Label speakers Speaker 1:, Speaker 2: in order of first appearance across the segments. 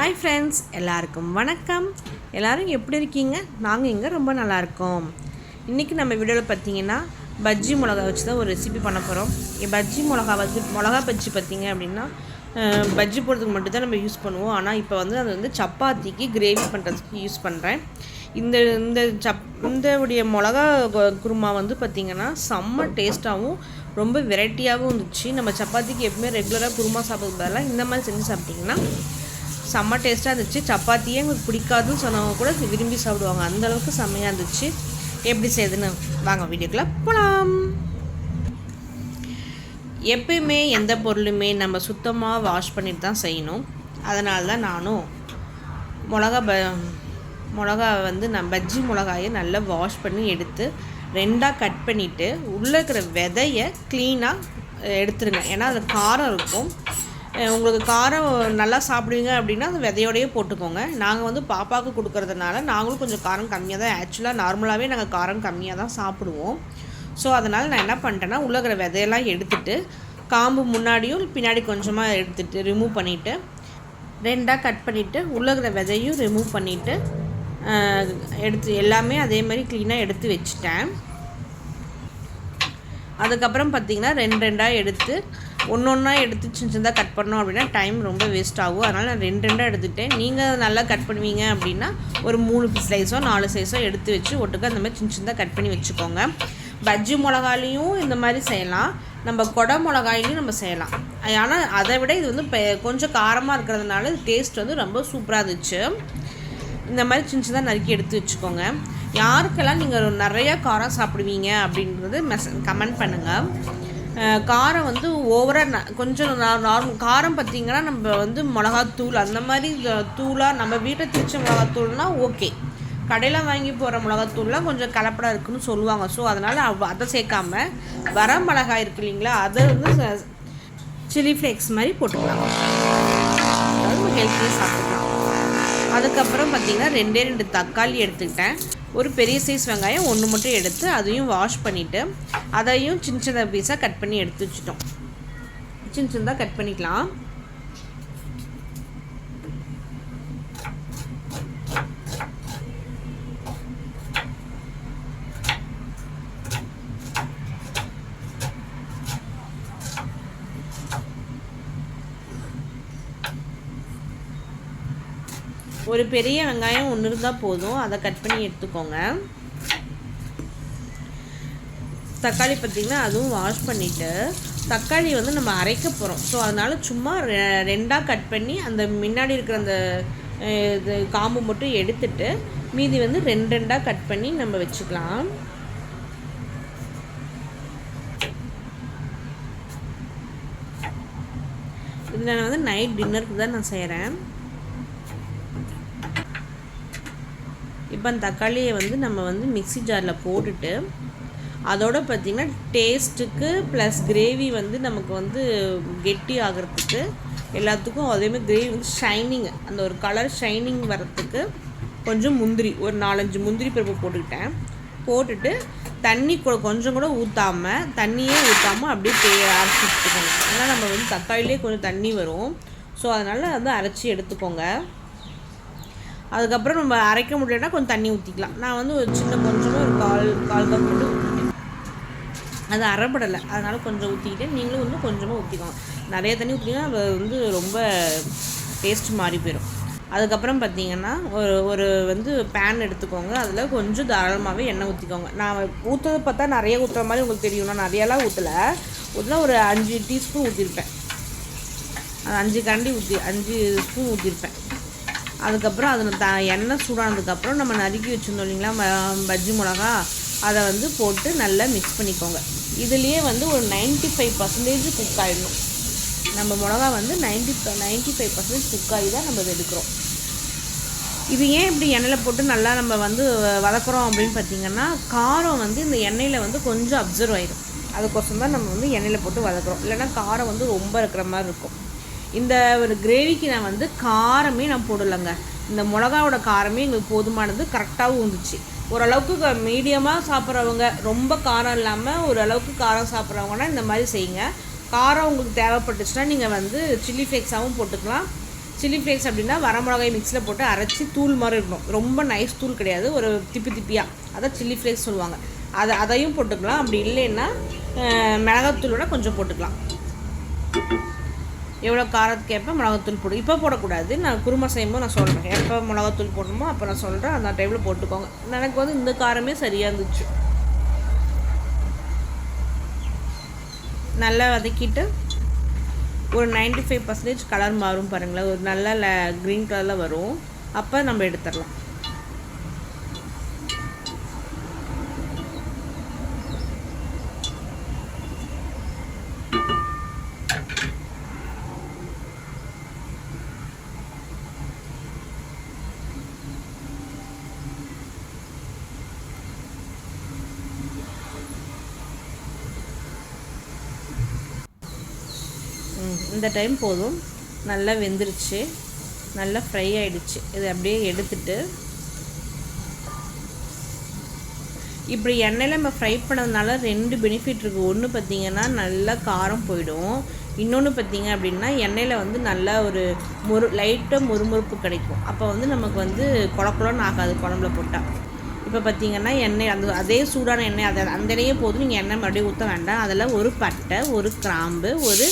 Speaker 1: Hi friends, எல்லாருக்கும் வணக்கம். எல்லோரும் எப்படி இருக்கீங்க? நாங்கள் இங்கே ரொம்ப நல்லாயிருக்கோம். இன்றைக்கி நம்ம வீடியோவில் பார்த்தீங்கன்னா பஜ்ஜி மிளகா வச்சு தான் ஒரு ரெசிபி பண்ண போகிறோம். பஜ்ஜி மிளகா மிளகா பஜ்ஜி பார்த்திங்க அப்படின்னா பஜ்ஜி போடுறதுக்கு மட்டும்தான் நம்ம யூஸ் பண்ணுவோம். ஆனால் இப்போ அது சப்பாத்திக்கு கிரேவி பண்ணுறதுக்கு யூஸ் பண்ணுறேன். இந்த உடைய மிளகா குருமா பார்த்திங்கன்னா செம்ம டேஸ்ட்டாகவும் ரொம்ப வெரைட்டியாகவும் இருந்துச்சு. நம்ம சப்பாத்திக்கு எப்பவுமே ரெகுலராக குருமா சாப்பிட்றது பதிலாக இந்த மாதிரி செஞ்சு சாப்பிட்டிங்கன்னா செம்ம டேஸ்ட்டாக இருந்துச்சு. சப்பாத்தியே எங்களுக்கு பிடிக்காதுன்னு சொன்னவங்க கூட விரும்பி சாப்பிடுவாங்க. அந்தளவுக்கு செம்மையாக இருந்துச்சு. எப்படி செய்யுதுன்னு வாங்க வீடியோக்குள்ளே போகலாம். எப்பயுமே எந்த பொருளுமே நம்ம சுத்தமாக வாஷ் பண்ணிட்டு தான் செய்யணும். அதனால தான் நானும் மிளகா நான் பஜ்ஜி மிளகாயை நல்லா வாஷ் பண்ணி எடுத்து ரெண்டாக கட் பண்ணிவிட்டு உள்ளே இருக்கிற விதையை க்ளீனாக எடுத்துருங்க. ஏன்னா அது காரம் இருக்கும். உங்களுக்கு காரம் நல்லா சாப்பிடுவீங்க அப்படின்னா அந்த விதையோடையே போட்டுக்கோங்க. நாங்கள் பாப்பாவுக்கு கொடுக்கறதுனால நாங்களும் கொஞ்சம் காரம் கம்மியாக தான், ஆக்சுவலாக நார்மலாகவே நாங்கள் காரம் கம்மியாக தான் சாப்பிடுவோம். ஸோ அதனால் நான் என்ன பண்ணிட்டேன்னா உள்ளகிற விதையெல்லாம் எடுத்துகிட்டு காம்பு முன்னாடியும் பின்னாடி கொஞ்சமாக எடுத்துகிட்டு ரிமூவ் பண்ணிவிட்டு ரெண்டாக கட் பண்ணிவிட்டு உள்ளகிற விதையும் ரிமூவ் பண்ணிவிட்டு எடுத்து எல்லாமே அதே மாதிரி க்ளீனாக எடுத்து வச்சுட்டேன். அதுக்கப்புறம் பார்த்திங்கன்னா ரெண்டாக எடுத்து ஒன்றா எடுத்து சின்னதாக கட் பண்ணோம் அப்படின்னா டைம் ரொம்ப வேஸ்ட் ஆகும். அதனால் நான் ரெண்டாக எடுத்துக்கிட்டேன். நீங்கள் நல்லா கட் பண்ணுவீங்க அப்படின்னா ஒரு 3 ஸ்லைஸோ 4 ஸ்லைஸோ எடுத்து வச்சு ஒட்டுக்க அந்த மாதிரி சின்னதாக கட் பண்ணி வச்சுக்கோங்க. பஜ்ஜி மிளகாலையும் இந்த மாதிரி செய்யலாம், நம்ம கொடை மிளகாயிலையும் நம்ம செய்யலாம். ஆனால் அதை விட இது கொஞ்சம் காரமாக இருக்கிறதுனால டேஸ்ட் ரொம்ப சூப்பராக இருந்துச்சு. இந்த மாதிரி சின்னதாக நறுக்கி எடுத்து வச்சுக்கோங்க. யாருக்கெல்லாம் நீங்கள் நிறையா காரம் சாப்பிடுவீங்க அப்படின்றது கமெண்ட் பண்ணுங்கள். காரம் ஓவராக கொஞ்சம் நார்மல் காரம் பார்த்திங்கன்னா நம்ம மிளகாத்தூள் அந்த மாதிரி தூளாக நம்ம வீட்டில் திரிச்ச மிளகாத்தூள்னால் ஓகே. கடையில் வாங்கி போகிற மிளகாத்தூள்லாம் கொஞ்சம் கலப்படம் இருக்குதுன்னு சொல்லுவாங்க. ஸோ அதனால் அதை சேர்க்காமல் வர மிளகாய் இருக்குது இல்லைங்களா, அதை சில்லி ஃப்ளேக்ஸ் மாதிரி போட்டுக்கலாம். அதாவது ஹெல்த்தியாக சாப்பிட்டுக்கலாம். அதுக்கப்புறம் பார்த்திங்கன்னா 2 தக்காளி எடுத்துக்கிட்டேன். ஒரு பெரிய சைஸ் வெங்காயம் 1 மட்டும் எடுத்து அதையும் வாஷ் பண்ணிவிட்டு அதையும் சின்ன பீஸாக கட் பண்ணி எடுத்து வச்சுட்டோம். சின்னதாக கட் பண்ணிக்கலாம். ஒரு பெரிய வெங்காயம் 1 இருந்தால் போதும், அதை கட் பண்ணி எடுத்துக்கோங்க. தக்காளி பார்த்திங்கன்னா அதுவும் வாஷ் பண்ணிவிட்டு தக்காளி நம்ம அரைக்க போகிறோம். ஸோ அதனால் சும்மா ரெண்டாக கட் பண்ணி அந்த முன்னாடி இருக்கிற அந்த இது காம்பு மட்டும் எடுத்துட்டு மீதி 2 கட் பண்ணி நம்ம வச்சுக்கலாம். இது நான் நைட் டின்னருக்கு தான் நான் செய்கிறேன். இப்போ அந்த தக்காளியை நம்ம மிக்ஸி ஜாரில் போட்டுட்டு அதோடு பார்த்திங்கன்னா டேஸ்ட்டுக்கு ப்ளஸ் கிரேவி நமக்கு கெட்டி ஆகிறதுக்கு எல்லாத்துக்கும் அதேமாதிரி கிரேவி ஷைனிங் அந்த ஒரு கலர் ஷைனிங் வரத்துக்கு கொஞ்சம் முந்திரி ஒரு 4-5 முந்திரி பருப்பு போட்டுட்டு தண்ணி கொஞ்சம் கூட தண்ணியே ஊற்றாமல் அப்படியே அரைச்சி எடுத்துக்கோங்க. ஏன்னா நம்ம தக்காளிலே கொஞ்சம் தண்ணி வரும். ஸோ அதனால் அரைச்சி எடுத்துக்கோங்க. அதுக்கப்புறம் நம்ம அரைக்க முடியலன்னா கொஞ்சம் தண்ணி ஊற்றிக்கலாம். நான் ஒரு சின்ன கொஞ்சமாக ஒரு கால் கப் மட்டும் ஊற்றிட்டேன். அது அரைப்படலை, அதனால் கொஞ்சம் ஊற்றிக்கிட்டேன். நீங்களும் கொஞ்சமாக ஊற்றிக்கோங்க. நிறைய தண்ணி ஊற்றிங்கன்னா அது ரொம்ப டேஸ்ட் மாறி போயிடும். அதுக்கப்புறம் பார்த்திங்கன்னா ஒரு பேன் எடுத்துக்கோங்க. அதில் கொஞ்சம் தாராளமாகவே எண்ணெய் ஊற்றிக்கோங்க. நான் ஊற்றுறது பார்த்தா நிறைய ஊற்றுற மாதிரி உங்களுக்கு தெரியும். நான் நிறையாலாம் ஊற்றலை, ஒரு 5 டீஸ்பூன் ஊற்றிருப்பேன். 5 கரண்டி 5 ஸ்பூன் ஊற்றிருப்பேன். அதுக்கப்புறம் அதில் எண்ணெய் சூடானதுக்கப்புறம் நம்ம நறுக்கி வச்சுருந்தோம் இல்லைங்களா பஜ்ஜி மிளகா, அதை போட்டு நல்லா மிக்ஸ் பண்ணிக்கோங்க. இதுலேயே ஒரு 95% குக் ஆகிடணும். நம்ம மிளகா 95% குக் ஆகி தான் நம்ம எடுக்கிறோம். இது ஏன் இப்படி எண்ணெயில் போட்டு நல்லா நம்ம வதக்குறோம் அப்படின்னு பார்த்திங்கன்னா காரம் இந்த எண்ணெயில் கொஞ்சம் அப்சர்வ் ஆகிடும். அதுக்கோசம் தான் நம்ம எண்ணெயில் போட்டு வதக்குறோம். இல்லைன்னா காரம் ரொம்ப இருக்கிற மாதிரி இருக்கும். இந்த ஒரு கிரேவிக்கு நான் காரமே நான் போடலைங்க. இந்த மிளகாவோட காரமே எங்களுக்கு போதுமானது, கரெக்டாகவும் இருந்துச்சு. ஓரளவுக்கு மீடியமாக சாப்பிட்றவங்க, ரொம்ப காரம் இல்லாமல் ஓரளவுக்கு காரம் சாப்பிட்றவங்கன்னா இந்த மாதிரி செய்யுங்க. காரம் உங்களுக்கு தேவைப்பட்டுச்சுன்னா நீங்கள் சில்லி ஃப்ளேக்ஸாகவும் போட்டுக்கலாம். சில்லி ஃப்ளேக்ஸ் அப்படின்னா வரமிளகாய் மிக்ஸியில் போட்டு அரைச்சி தூள் மாதிரி இருக்கணும், ரொம்ப நைஸ் தூள் கிடையாது, ஒரு திப்பி திப்பியாக, அதான் சில்லி ஃப்ளேக்ஸ் சொல்லுவாங்க. அதையும் போட்டுக்கலாம். அப்படி இல்லைன்னா மிளகாத்தூளோட கொஞ்சம் போட்டுக்கலாம். எவ்வளோ காரத்துக்கு எப்போ மிளகாத்தூள் போடு, இப்போ போடக்கூடாது, நான் குருமா செய்யும்போது நான் சொல்கிறேன் எப்போ மிளகாத்தூள் போடணுமோ அப்போ நான் சொல்கிறேன், அந்த டைமில் போட்டுக்கோங்க. எனக்கு வந்து இந்த காரமே சரியாக இருந்துச்சு. நல்லா வதக்கிட்டு ஒரு 95% கலர் மாறும் பாருங்களேன், ஒரு நல்ல க்ரீன் கலரில் வரும், அப்போ நம்ம எடுத்துடலாம். இந்த டைம் போதும், நல்லா வெந்துருச்சு, நல்லா ஃப்ரை ஆகிடுச்சு. இது அப்படியே எடுத்துட்டு இப்படி எண்ணெயில் நம்ம ஃப்ரை பண்ணதுனால 2 பெனிஃபிட் இருக்குது. ஒன்று பார்த்திங்கன்னா நல்லா காரம் போயிடும், இன்னொன்று பார்த்திங்க அப்படின்னா எண்ணெயில் வந்து நல்லா ஒரு லைட்டாக முறுமுறுப்பு கிடைக்கும். அப்போ வந்து நமக்கு வந்து குழக்குழன்னு ஆகாது குழம்புல போட்டால். இப்போ பார்த்திங்கன்னா எண்ணெய் அதே சூடான எண்ணெய் அந்த எண்ணெயே போதும், நீங்கள் எண்ணெய் மறுபடியும் ஊற்ற வேண்டாம். அதில் ஒரு பட்டை, ஒரு கிராம்பு, ஒரு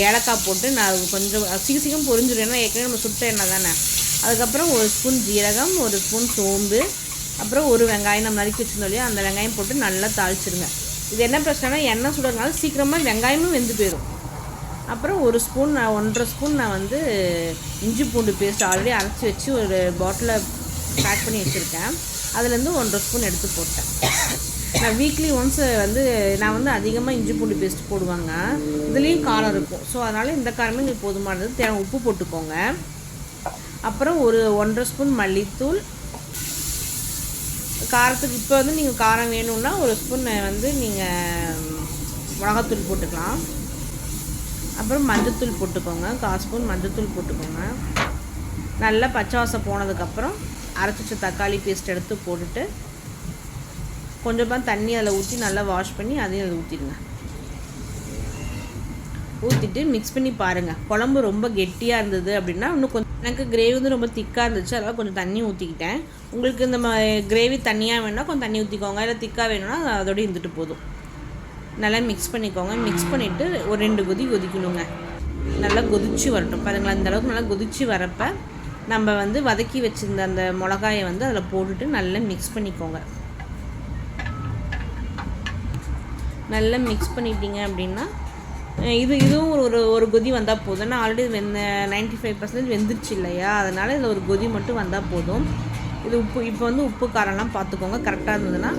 Speaker 1: ஏலக்காய் போட்டு நான் கொஞ்சம் சீக்கிரம் பொரிஞ்சிடும், ஏன்னா ஏற்கனவே நம்ம சுட்ட எண்ணெய் தானே. அதுக்கப்புறம் ஒரு ஸ்பூன் ஜீரகம், ஒரு ஸ்பூன் சோம்பு, அப்புறம் ஒரு வெங்காயம் நம்ம நறுக்கி வச்சுருந்தோம் இல்லையா, அந்த வெங்காயம் போட்டு நல்லா தாளிச்சிருங்க. இது என்ன பிரச்சனைனா எண்ணெய் சுடுறதுனால சீக்கிரமாக வெங்காயமும் வெந்து போயிடும். அப்புறம் 1.5 ஸ்பூன் நான் வந்து இஞ்சி பூண்டு பேஸ்ட் ஆல்ரெடி அரைச்சி வச்சு ஒரு பாட்டிலில் பேக் பண்ணி வச்சுருக்கேன், அதுலேருந்து 1.5 ஸ்பூன் எடுத்து போட்டேன். நான் வீக்லி ஒன்ஸ் வந்து நான் வந்து அதிகமாக இஞ்சி பூண்டு பேஸ்ட் போடுவாங்க, இதுலேயும் காரம் இருக்கும். ஸோ அதனால் இந்த காரமே உங்களுக்கு போதுமானது. தேவை உப்பு போட்டுக்கோங்க. அப்புறம் ஒரு 1.5 ஸ்பூன் மல்லித்தூள், காரத்துக்கு இப்போ வந்து நீங்கள் காரம் வேணும்னா 1 ஸ்பூன் வந்து நீங்கள் மிளகாத்தூள் போட்டுக்கலாம். அப்புறம் மஞ்சத்தூள் போட்டுக்கோங்க, 1/4 ஸ்பூன் மஞ்சத்தூள் போட்டுக்கோங்க. நல்லா பச்சை வாசம் போனதுக்கப்புறம் அரைச்சி வச்ச தக்காளி பேஸ்ட் எடுத்து போட்டுட்டு கொஞ்சமாக தண்ணி அதில் ஊற்றி நல்லா வாஷ் பண்ணி அதையும் அதில் ஊற்றிடுங்க. ஊற்றிட்டு மிக்ஸ் பண்ணி பாருங்கள். குழம்பு ரொம்ப கெட்டியாக இருந்தது அப்படின்னா இன்னும் கொஞ்சம், எனக்கு கிரேவி வந்து ரொம்ப திக்காக இருந்துச்சு, அதனால் கொஞ்சம் தண்ணி ஊற்றிக்கிட்டேன். உங்களுக்கு இந்த கிரேவி தண்ணியாக வேணுன்னா கொஞ்சம் தண்ணி ஊற்றிக்கோங்க, இல்லை திக்காக வேணும்னா அதோடு இருந்துட்டு போதும். நல்லா மிக்ஸ் பண்ணிக்கோங்க. மிக்ஸ் பண்ணிவிட்டு ஒரு 2 கொதி கொதிக்கணுங்க. நல்லா கொதிச்சு வரட்டும் பாருங்களா. இந்த அளவுக்கு நல்லா கொதிச்சு வரப்போ நம்ம வந்து வதக்கி வச்சுருந்த அந்த மிளகாயை வந்து அதில் போட்டுட்டு நல்லா மிக்ஸ் பண்ணிக்கோங்க. நல்லா மிக்ஸ் பண்ணிட்டீங்க அப்படின்னா இதுவும் ஒரு கொதி வந்தால் போதும். ஆனால் ஆல்ரெடி 95% வெந்துருச்சு இல்லையா, அதனால் இதில் ஒரு கொதி மட்டும் வந்தால் போதும். இது இப்போ வந்து உப்பு காரம்லாம் பார்த்துக்கோங்க, கரெக்டாக இருந்ததுன்னா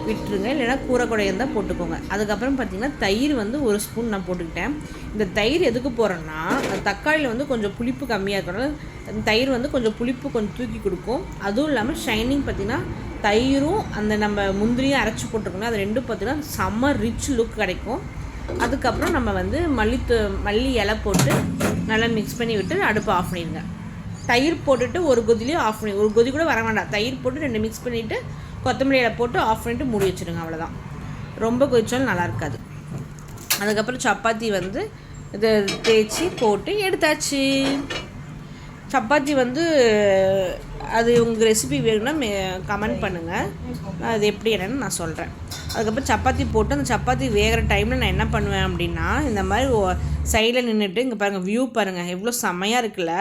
Speaker 1: விட்டுருங்க, இல்லைனா கூரைக்குடை இருந்தால் போட்டுக்கோங்க. அதுக்கப்புறம் பார்த்திங்கன்னா தயிர் வந்து 1 ஸ்பூன் நான் போட்டுக்கிட்டேன். இந்த தயிர் எதுக்கு போகிறேன்னா, தக்காளியில் வந்து கொஞ்சம் புளிப்பு கம்மியாக இருக்கணும், தயிர் வந்து கொஞ்சம் புளிப்பு கொஞ்சம் தூக்கி கொடுக்கும். அதுவும் இல்லாமல் ஷைனிங் பார்த்திங்கன்னா தயிரும் அந்த நம்ம முந்திரியும் அரைச்சி போட்டிருக்கோங்க, அது ரெண்டும் பார்த்திங்கன்னா செம்ம ரிச் லுக் கிடைக்கும். அதுக்கப்புறம் நம்ம வந்து மல்லி இலை போட்டு நல்லா மிக்ஸ் பண்ணி விட்டு அடுப்பை ஆஃப் பண்ணிடுங்க. தயிர் போட்டுட்டு ஒரு கொதிலையும் ஆஃப் பண்ணி, ஒரு கொதி கூட வர வேண்டாம், தயிர் போட்டு 2 மிக்ஸ் பண்ணிவிட்டு கொத்தமல்லி இலை போட்டு ஆஃப் பண்ணிவிட்டு மூடி வச்சுருங்க. அவ்வளோதான், ரொம்ப கொதிச்சாலும் நல்லா இருக்காது. அதுக்கப்புறம் சப்பாத்தி வந்து இதை தேய்ச்சி போட்டு எடுத்தாச்சு. சப்பாத்தி வந்து அது உங்கள் ரெசிபி வேணும்னா கமெண்ட் பண்ணுங்கள், அது எப்படி என்னன்னு நான் சொல்கிறேன். அதுக்கப்புறம் சப்பாத்தி போட்டு அந்த சப்பாத்தி வேகிற டைமில் நான் என்ன பண்ணுவேன் அப்படின்னா, இந்த மாதிரி சைடில் நின்றுட்டு இங்கே பாருங்கள், வியூ பாருங்கள் எவ்வளோ செம்மையாக இருக்குல்ல.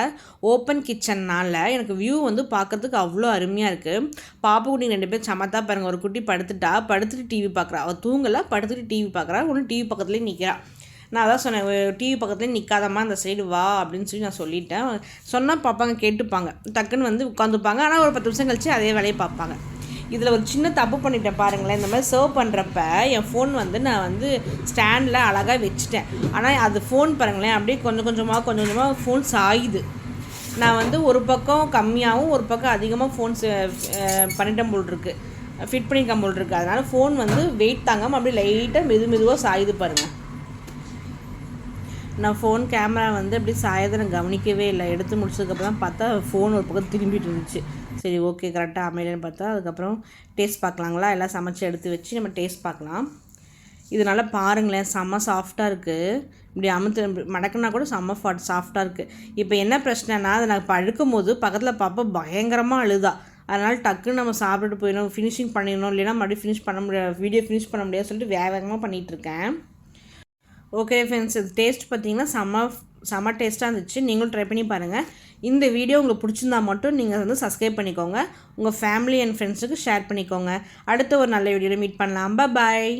Speaker 1: ஓப்பன் கிச்சன்னால் எனக்கு வியூ வந்து பார்க்கறதுக்கு அவ்வளோ அருமையாக இருக்குது. பாப்பு குட்டி 2 பேர் சமத்தா பாருங்கள். ஒரு குட்டி படுத்துட்டு டிவி பார்க்குறா, அவள் தூங்கலை, படுத்துட்டு டிவி பார்க்குறா, ஒன்று டிவி பக்கத்துலேயே நிற்கிறா. நான் அதான் சொன்னேன், டிவி பக்கத்துலேயே நிற்காதம்மா, அந்த சைடு வா அப்படின்னு சொல்லி நான் சொல்லிட்டேன். சொன்னால் பார்ப்பாங்க, கேட்டுப்பாங்க, டக்குன்னு வந்து உட்காந்துப்பாங்க. ஆனால் ஒரு 10 நிமிஷம் கழிச்சு அதே வேலையை பார்ப்பாங்க. இதில் ஒரு சின்ன தப்பு பண்ணிட்டேன் பாருங்களேன். இந்த மாதிரி சர்வ் பண்ணுறப்ப என் ஃபோன் வந்து நான் வந்து ஸ்டாண்டில் அழகாக வச்சுட்டேன். ஆனால் அது ஃபோன் பாருங்களேன் அப்படியே கொஞ்சம் கொஞ்சமாக ஃபோன் சாயுது. நான் வந்து ஒரு பக்கம் கம்மியாகவும் ஒரு பக்கம் அதிகமாக ஃபோன்ஸ் பண்ணிட்டேன் போல் இருக்குது, ஃபிட் பண்ணியிருக்கேன் போல் இருக்குது. அதனால் ஃபோன் வந்து வெயிட் தாங்காமல் அப்படியே லைட்டாக மெதுவாக சாயுது பாருங்கள். நான் ஃபோன் கேமரா வந்து அப்படி சாயதை நான் கவனிக்கவே இல்லை. எடுத்து முடிச்சதுக்கப்புறம் பார்த்தா ஃபோன் ஒரு பக்கம் திரும்பிட்டு இருந்துச்சு. சரி ஓகே கரெக்டாக அமையலன்னு பார்த்தா அதுக்கப்புறம் டேஸ்ட் பார்க்கலாங்களா, எல்லாம் சமைச்சு எடுத்து வச்சு நம்ம டேஸ்ட் பார்க்கலாம். இதனால் பாருங்களேன் செம்ம சாஃப்டாக இருக்குது. இப்படி மடக்குனா கூட செம்ம சாஃப்டாக இருக்குது. இப்போ என்ன பிரச்சனைனா அதை நான் இப்போ அழுக்கும் போது பக்கத்தில் பாப்பா பயங்கரமாக அழுதா. அதனால் டக்குன்னு நம்ம சாப்பிட்டுட்டு போயிடணும், ஃபினிஷிங் பண்ணிடணும், இல்லைன்னா மறுபடியும் ஃபினிஷ் பண்ண முடியாது, வீடியோ ஃபினிஷ் பண்ண முடியாது சொல்லிட்டு வேகமாக பண்ணிகிட்ருக்கேன். ஓகே ஃப்ரெண்ட்ஸ், இது டேஸ்ட் பார்த்திங்கன்னா செம்ம டேஸ்ட்டாக இருந்துச்சு. நீங்களும் ட்ரை பண்ணி பாருங்கள். இந்த வீடியோ உங்களுக்கு பிடிச்சிருந்தா மட்டும் நீங்கள் வந்து சப்ஸ்கிரைப் பண்ணிக்கோங்க, உங்கள் ஃபேமிலி அண்ட் ஃப்ரெண்ட்ஸுக்கு ஷேர் பண்ணிக்கோங்க. அடுத்த ஒரு நல்ல வீடியோவில் மீட் பண்ணலாம். பாய்.